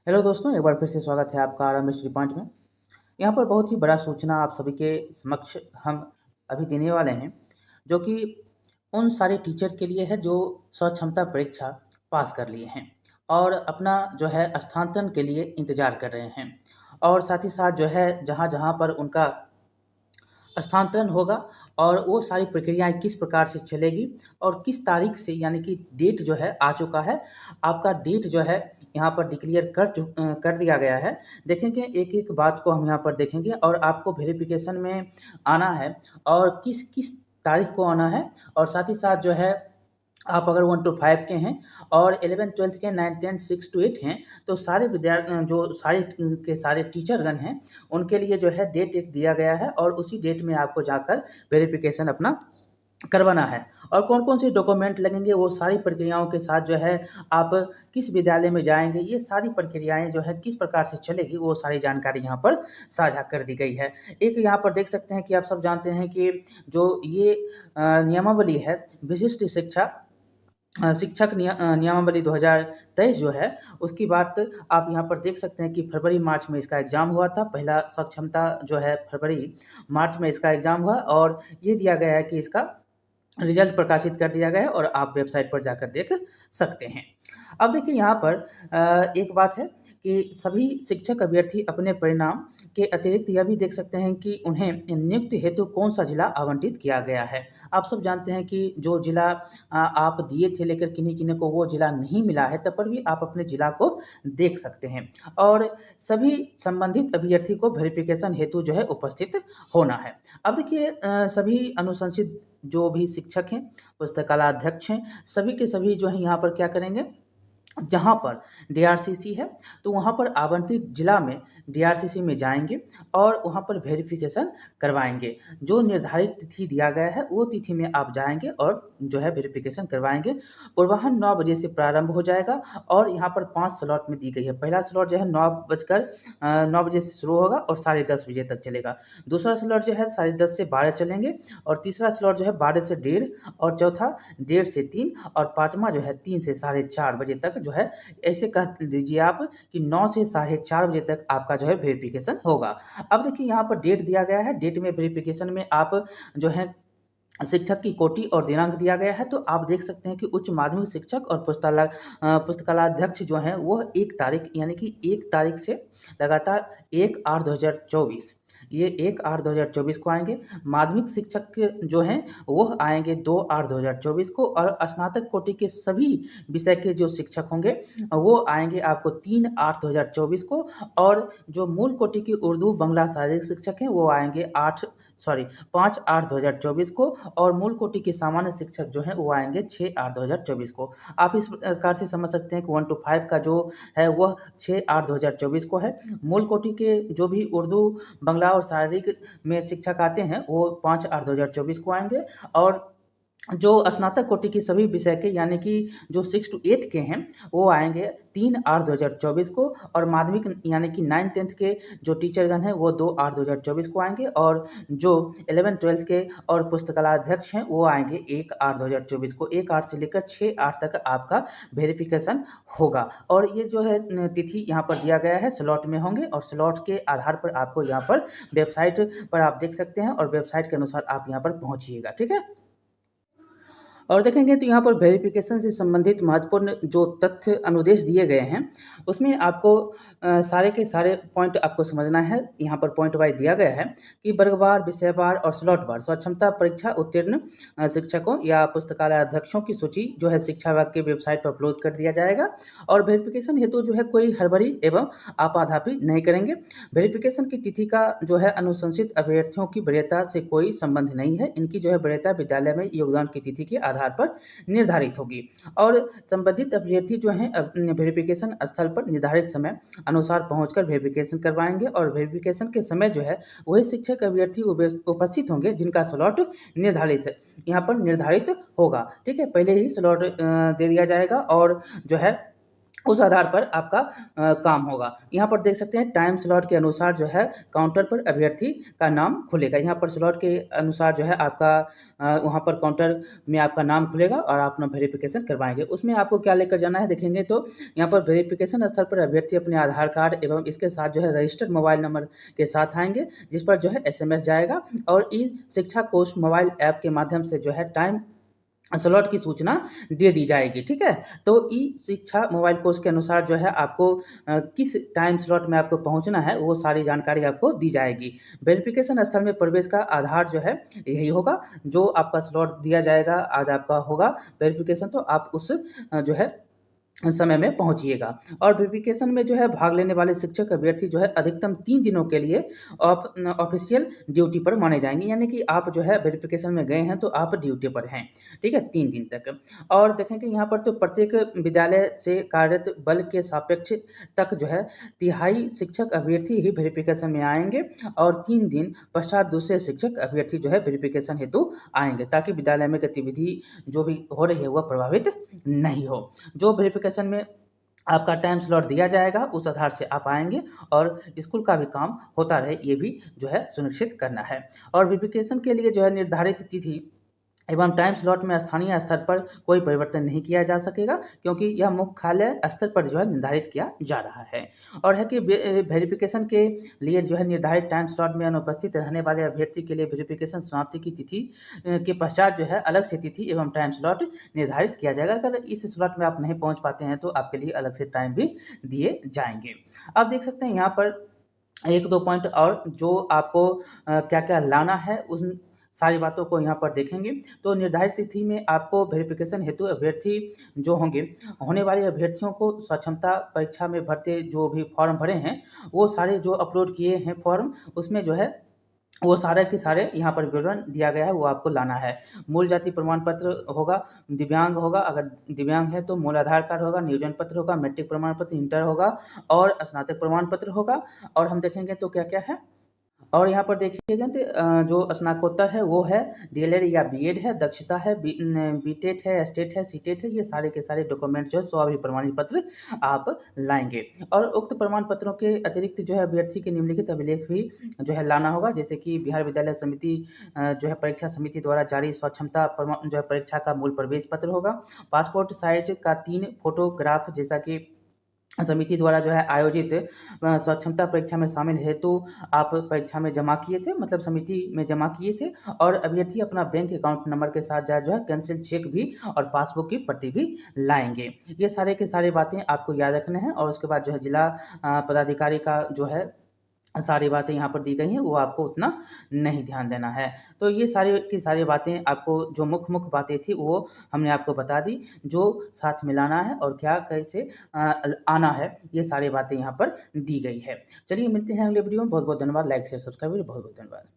Hello दोस्तों, एक बार फिर से स्वागत है आपका आरएम स्टडी पॉइंट में। यहाँ पर बहुत ही बड़ा सूचना आप सभी के समक्ष हम अभी देने वाले हैं, जो कि उन सारे टीचर के लिए है जो स्वक्षमता परीक्षा पास कर लिए हैं और अपना जो है स्थानांतरण के लिए इंतज़ार कर रहे हैं। और साथ ही साथ जो है जहाँ-जहाँ पर उनका स्थानांतरण होगा और वो सारी प्रक्रियाएँ किस प्रकार से चलेगी और किस तारीख से, यानी कि डेट जो है आ चुका है। आपका डेट जो है यहाँ पर डिक्लेयर कर दिया गया है। देखेंगे एक-एक बात को हम यहाँ पर देखेंगे और आपको वेरिफ़िकेशन में आना है और किस-किस तारीख को आना है। और साथ ही साथ जो है आप अगर 1 टू 5 के हैं और 11th-12th के 9th 10th 6 टू 8 हैं, तो सारे जो सारे के सारे टीचरगण हैं, उनके लिए जो है डेट एक दिया गया है और उसी डेट में आपको जाकर वेरिफ़िकेशन अपना करवाना है। और कौन-कौन से डॉक्यूमेंट लगेंगे, वो सारी प्रक्रियाओं के साथ जो है आप किस विद्यालय में जाएँगे, ये सारी प्रक्रियाएँ जो है किस प्रकार से चलेगी, वो सारी जानकारी यहाँ पर साझा कर दी गई है। एक यहाँ पर देख सकते हैं कि आप सब जानते हैं कि जो ये नियमावली है, विशिष्ट नियमावली 2023 जो है, उसकी बात आप यहाँ पर देख सकते हैं कि फरवरी-मार्च में इसका एग्ज़ाम हुआ था। पहला सक्षमता जो है फरवरी-मार्च में इसका एग्ज़ाम हुआ और ये दिया गया है कि इसका रिज़ल्ट प्रकाशित कर दिया गया है और आप वेबसाइट पर जाकर देख सकते हैं। अब देखिए यहाँ पर एक बात है कि सभी शिक्षक अभ्यर्थी अपने परिणाम के अतिरिक्त यह भी देख सकते हैं कि उन्हें नियुक्ति हेतु कौन-सा जिला आवंटित किया गया है। आप सब जानते हैं कि जो जिला आप दिए थे लेकर किन्हीं-किन्हीं को वो जिला नहीं मिला है, तब पर भी आप अपने जिला को देख सकते हैं। और सभी संबंधित अभ्यर्थी को वेरिफ़िकेशन हेतु जो है उपस्थित होना है। अब देखिए सभी अनुशंसित जो भी शिक्षक हैं, पुस्तकालयाध्यक्ष हैं, सभी के सभी जो हैं यहाँ पर क्या करेंगे, जहाँ पर डीआरसीसी है, तो वहाँ पर आवंटित जिला में डीआरसीसी में जाएँगे और वहाँ पर वेरिफ़िकेशन करवाएँगे। जो निर्धारित तिथि दिया गया है, वो तिथि में आप जाएँगे और जो है वेरिफ़िकेशन करवाएँगे। पूर्वाह्न 9 बजे से प्रारंभ हो जाएगा और यहाँ पर 5 स्लॉट में दी गई है। पहला स्लॉट जो है 9 बजे से शुरू होगा और साढ़े 10 बजे तक चलेगा। दूसरा स्लॉट जो है साढ़े 10 से 12 चलेंगे और तीसरा स्लॉट जो है 12 से डेढ़ और चौथा डेढ़ से 3 और पाँचवाँ जो है 3 से साढ़े 4 बजे तक जो है, ऐसे कह दीजिए आप कि 9 से साढ़े 4 बजे तक आपका जो है वेरिफ़िकेशन होगा। अब देखिए यहाँ पर डेट दिया गया है, डेट में वेरिफ़िकेशन में आप जो है शिक्षक की कोटि और दिनांक दिया गया है, तो आप देख सकते हैं कि उच्च माध्यमिक शिक्षक और पुस्तकालयाध्यक्ष जो हैं, वो 1 तारीख, यानी कि 1 तारीख से लगातार 1/8/2024, ये 1/8/2024 को आएँगे। माध्यमिक शिक्षक के जो हैं, वो आएँगे 2/8/2024 को और स्नातक कोटि के सभी विषय के जो शिक्षक होंगे, वो आएँगे आपको 3/8/2024 को और जो मूल कोटि की उर्दू, बांग्ला शारीरिक शिक्षक हैं, वो आएँगे 5/8/2024 को और मूल कोटि के सामान्य शिक्षक जो हैं, वो आएँगे 6/8/2024 को। आप इस प्रकार से समझ सकते हैं कि 1 टू 5 का जो है, वह 6/8/2024 को है। मूल कोटि के जो भी उर्दू, बांग्ला और शारीरिक में शिक्षक आते हैं, वो 5/8/2024 को आएँगे और जो स्नातक कोटि की सभी विषय के, यानी कि जो 6 टू 8 के हैं, वो आएँगे 3/8/2024 को और माध्यमिक यानी कि 9th-10th के जो टीचरगण हैं, वो 2/8/2024 को आएँगे और जो 11th-12th के और पुस्तकालयाध्यक्ष हैं, वो आएँगे 1/8/2024 को। 1/8 से लेकर 6/8 तक आपका वेरिफ़िकेशन होगा और ये जो है तिथि यहाँ पर दिया गया है, स्लॉट में होंगे और स्लॉट के आधार पर आपको यहाँ पर वेबसाइट पर आप देख सकते हैं और वेबसाइट के अनुसार आप यहाँ पर पहुँचिएगा, ठीक है? और देखेंगे तो यहाँ पर वेरिफ़िकेशन से संबंधित महत्वपूर्ण जो तथ्य अनुदेश दिए गए हैं, उसमें आपको सारे के सारे पॉइंट आपको समझना है। यहाँ पर पॉइंट वाइज़ दिया गया है कि वर्गवार, विषयवार और स्लॉटवार स्वक्षमता परीक्षा उत्तीर्ण शिक्षकों या पुस्तकालयाध्यक्षों की सूची जो है शिक्षा विभाग की वेबसाइट पर अपलोड कर दिया जाएगा और वेरिफ़िकेशन हेतु जो है कोई हड़बड़ी एवं आपाधापी नहीं करेंगे। वेरिफ़िकेशन की तिथि का जो है अनुशंसित अभ्यर्थियों की वरीयता से कोई संबंध नहीं है। इनकी जो है वरीयता विद्यालय में योगदान की तिथि के आधार पर निर्धारित होगी और संबंधित अभ्यर्थी जो हैं वेरिफ़िकेशन स्थल पर निर्धारित समय अनुसार पहुंचकर वेरिफ़िकेशन करवाएँगे और वेरिफ़िकेशन के समय जो है वही शिक्षक अभ्यर्थी उपस्थित होंगे जिनका स्लॉट निर्धारित है, यहाँ पर निर्धारित होगा। ठीक है? पहले ही स्लॉट दे दिया जाएगा और जो है उस आधार पर आपका काम होगा। यहाँ पर देख सकते हैं टाइम स्लॉट के अनुसार जो है काउंटर पर अभ्यर्थी का नाम खुलेगा। यहाँ पर स्लॉट के अनुसार जो है आपका वहाँ पर काउंटर में आपका नाम खुलेगा और आप अपना वेरिफ़िकेशन करवाएँगे। उसमें आपको क्या लेकर जाना है देखेंगे तो यहाँ पर वेरिफ़िकेशन स्थल पर अभ्यर्थी अपने आधार कार्ड एवं इसके साथ जो है रजिस्टर्ड मोबाइल नंबर के साथ आएँगे, जिस पर जो है एसएमएस जाएगा और ई शिक्षा कोष मोबाइल ऐप के माध्यम से जो है टाइम स्लॉट की सूचना दे दी जाएगी, ठीक है? तो ई-शिक्षा मोबाइल कोर्स के अनुसार जो है आपको किस टाइम स्लॉट में आपको पहुँचना है, वो सारी जानकारी आपको दी जाएगी। वेरिफ़िकेशन स्थल में प्रवेश का आधार जो है यही होगा, जो आपका स्लॉट दिया जाएगा, आज आपका होगा वेरिफ़िकेशन तो आप उस जो है समय में पहुँचिएगा। और वेरिफ़िकेशन में जो है भाग लेने वाले शिक्षक अभ्यर्थी जो है अधिकतम 3 दिनों के लिए ऑफ़िशियल ड्यूटी पर माने जाएँगे, यानी कि आप जो है वेरिफ़िकेशन में गए हैं तो आप ड्यूटी पर हैं, ठीक है? 3 दिन तक। और देखेंगे यहाँ पर तो प्रत्येक विद्यालय से कार्यरत बल के सापेक्ष तक जो है तिहाई शिक्षक अभ्यर्थी ही वेरिफ़िकेशन में आएँगे और 3 दिन पश्चात दूसरे शिक्षक अभ्यर्थी जो है वेरिफ़िकेशन हेतु आएँगे, ताकि विद्यालय में गतिविधि जो भी हो रही है वह प्रभावित नहीं हो। जो वेरिफ़िकेशन में आपका टाइम स्लॉट दिया जाएगा, उस आधार से आप आएँगे और स्कूल का भी काम होता रहे, ये भी जो है सुनिश्चित करना है। और वेरिफ़िकेशन के लिए जो है निर्धारित तिथि एवं टाइम स्लॉट में स्थानीय स्तर पर कोई परिवर्तन नहीं किया जा सकेगा, क्योंकि यह मुख्यालय स्तर पर जो है निर्धारित किया जा रहा है। और है कि वेरिफ़िकेशन के लिए जो है निर्धारित टाइम स्लॉट में अनुपस्थित रहने वाले अभ्यर्थी के लिए वेरिफ़िकेशन समाप्ति की तिथि के पश्चात जो है अलग से तिथि एवं टाइम स्लॉट निर्धारित किया जाएगा। अगर इस स्लॉट में आप नहीं पहुँच पाते हैं तो आपके लिए अलग से टाइम भी दिए जाएँगे। आप देख सकते हैं यहाँ पर 1-2 पॉइंट और जो आपको क्या-क्या लाना है उन सारी बातों को यहाँ पर देखेंगे। तो निर्धारित तिथि में आपको वेरिफ़िकेशन हेतु अभ्यर्थी जो होंगे, होने वाले अभ्यर्थियों को स्वक्षमता परीक्षा में भरते जो भी फॉर्म भरे हैं, वो सारे जो अपलोड किए हैं फॉर्म, उसमें जो है वो सारे के सारे यहाँ पर विवरण दिया गया है, वो आपको लाना है। मूल जाति प्रमाण पत्र होगा, दिव्यांग होगा, अगर दिव्यांग है तो मूल आधार कार्ड होगा, नियोजन पत्र होगा, मैट्रिक प्रमाण पत्र, इंटर होगा और स्नातक प्रमाण पत्र होगा। और हम देखेंगे तो क्या-क्या है? और यहाँ पर देखिएगा तो जो स्नातकोत्तर है वो है, डीएलएड या बीएड है, दक्षता है, बीटेट है, एस्टेट है, सीटेट है, ये सारे के सारे डॉक्यूमेंट जो है स्व प्रमाणित पत्र आप लाएँगे। और उक्त प्रमाण पत्रों के अतिरिक्त जो है अभ्यर्थी के निम्नलिखित अभिलेख भी जो है लाना होगा, जैसे कि बिहार विद्यालय समिति जो है परीक्षा समिति द्वारा जारी स्वक्षमता जो है परीक्षा का मूल प्रवेश पत्र होगा, पासपोर्ट साइज़ का 3 फ़ोटोग्राफ जैसा कि समिति द्वारा जो है आयोजित स्वक्षमता परीक्षा में शामिल हेतु आप परीक्षा में जमा किए थे, मतलब समिति में जमा किए थे। और अभ्यर्थी अपना बैंक अकाउंट नंबर के साथ जो है कैंसिल चेक भी और पासबुक की प्रति भी लाएँगे। ये सारे के सारे बातें आपको याद रखने हैं और उसके बाद जो है जिला पदाधिकारी का जो है सारी बातें यहाँ पर दी गई हैं, वो आपको उतना नहीं ध्यान देना है। तो ये सारी की सारी बातें आपको जो मुख्य बातें थी वो हमने आपको बता दी, जो साथ मिलाना है और क्या कैसे आना है, ये सारी बातें यहाँ पर दी गई है। चलिए मिलते हैं अगले वीडियो में, बहुत-बहुत धन्यवाद। लाइक, शेयर, सब्सक्राइब बहुत-बहुत धन्यवाद।